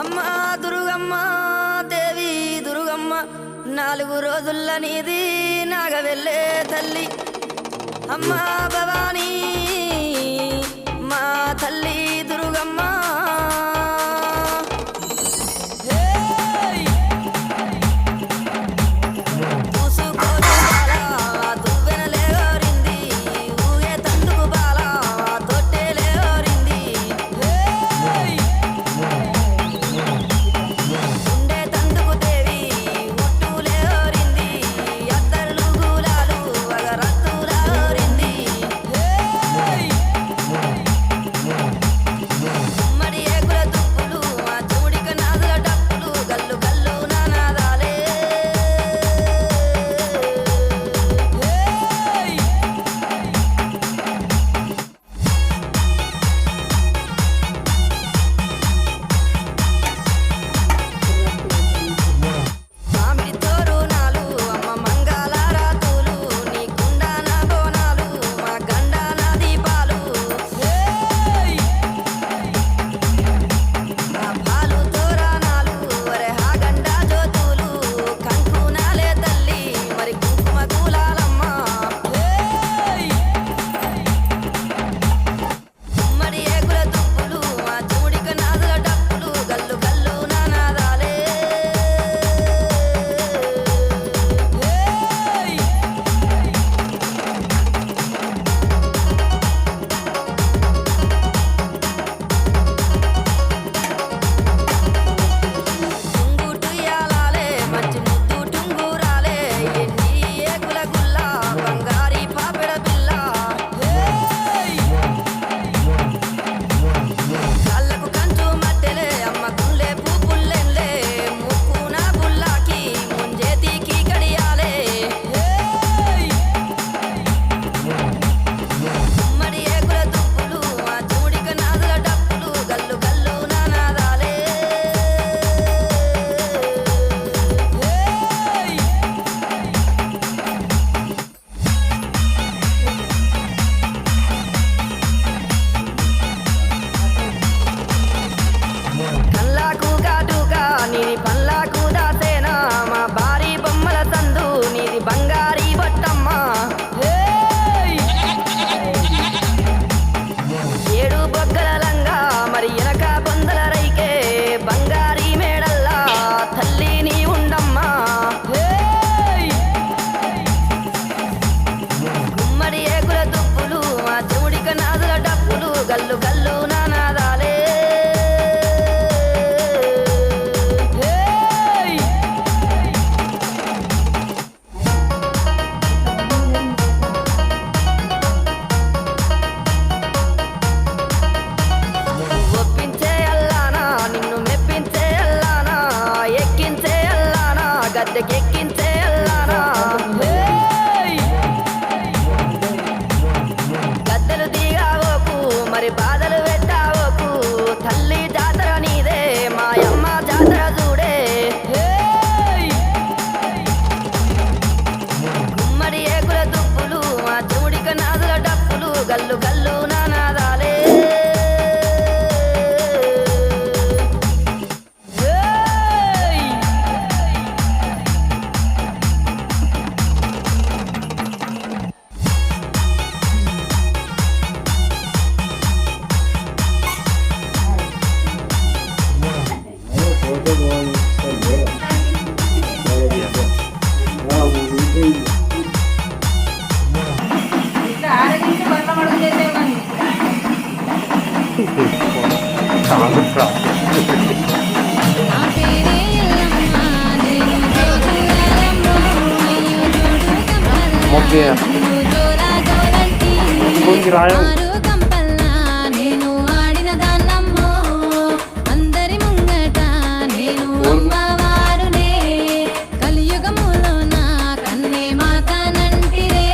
అమ్మ దుర్గమ్మ దేవి దుర్గమ్మ 4 రోజుల నీది నాగవెల్లే తల్లి అమ్మ భవానీ మా తల్లి దుర్గమ్మ గద్దెలు దిగావోకు మరి బాధలు పెట్టావోకు తల్లి జాతర నీదే మాయమ్మ జాతర చూడే గుమ్మడి ఏకుల దుప్పులు మా చెవుడిక నాదుల డప్పులు గల్లు గల్లు నానాదాలే నేను ఆడిన దాన్నమ్మో అందరి ముంగట నేను అమ్మవారునే కలియుగములో నా కన్నే మాతనంటిరే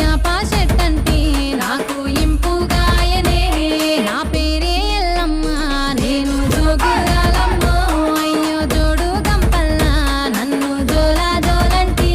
యాపా చెట్టంటి నాకు ఇంపుగాయనే నా పేరే ఎల్లమ్మ నేను జోగురాలమ్మో అయ్యో జోడు గంపల్లా నన్ను జోలా జోలంటి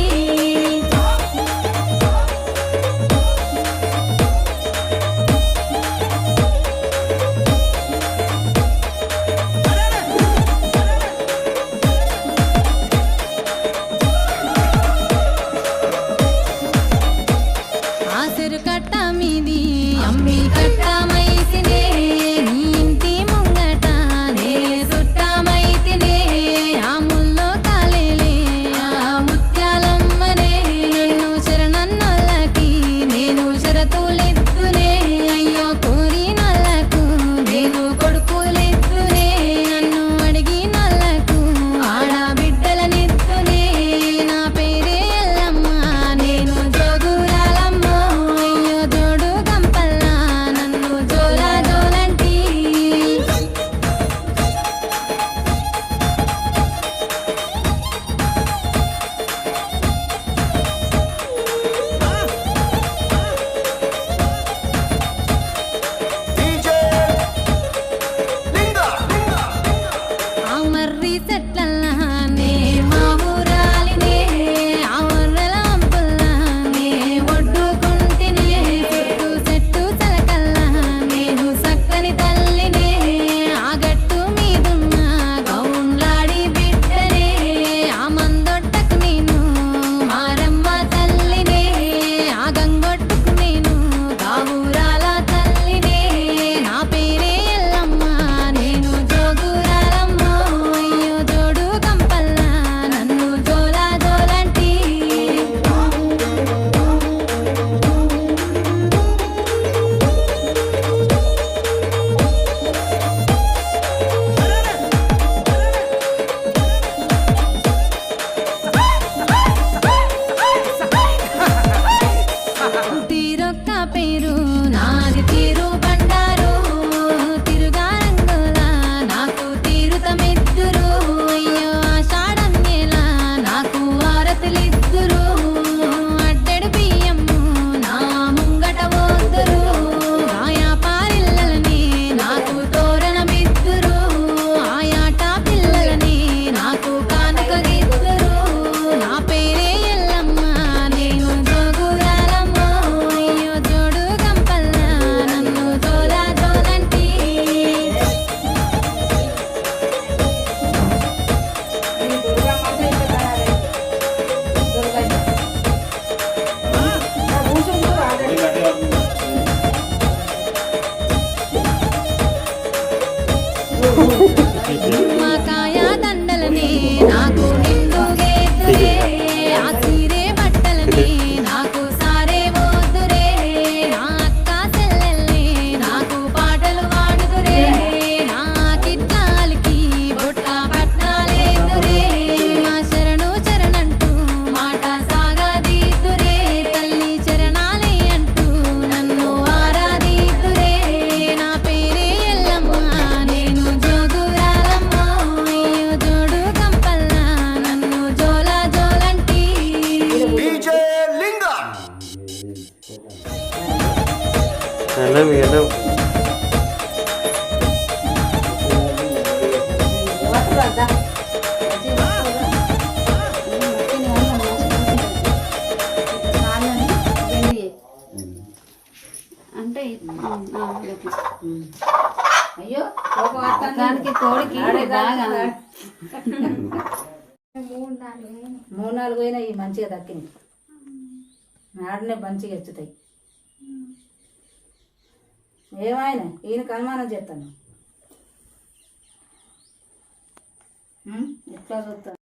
నిమ్మకాయ దండలనే నాకు నిండు గేతురే ఆ సీరే బట్టలనే నాకు సారే మోతురే నా అక్క చెల్లెల్ని నాకు పాటలు పాడుతురే నా కిట్లాలకి బొట్ట పట్టాలేదురే మా శరణు చరణంటూ మాట సాగదీతురే తల్లి చరణాలే అంటూ నన్ను ఆరాధీతురే నా పేరే ఎల్లమ్మ నేను జోగురాలమ్మ అయ్యో జోడు కంపల్లా నన్ను జోల జోలంటి డీజే లింగా వెళ్ళం వెళ్ళం అంటే అయ్యో దానికి కోడికి బాగా 3-4 పోయినా ఈ మంచిగా దక్కింది ఆడనే మంచిగా ఎచ్చుతాయి ఏమైనా ఈయనకు అనుమానం చేస్తాను ఎట్లా చూస్తాను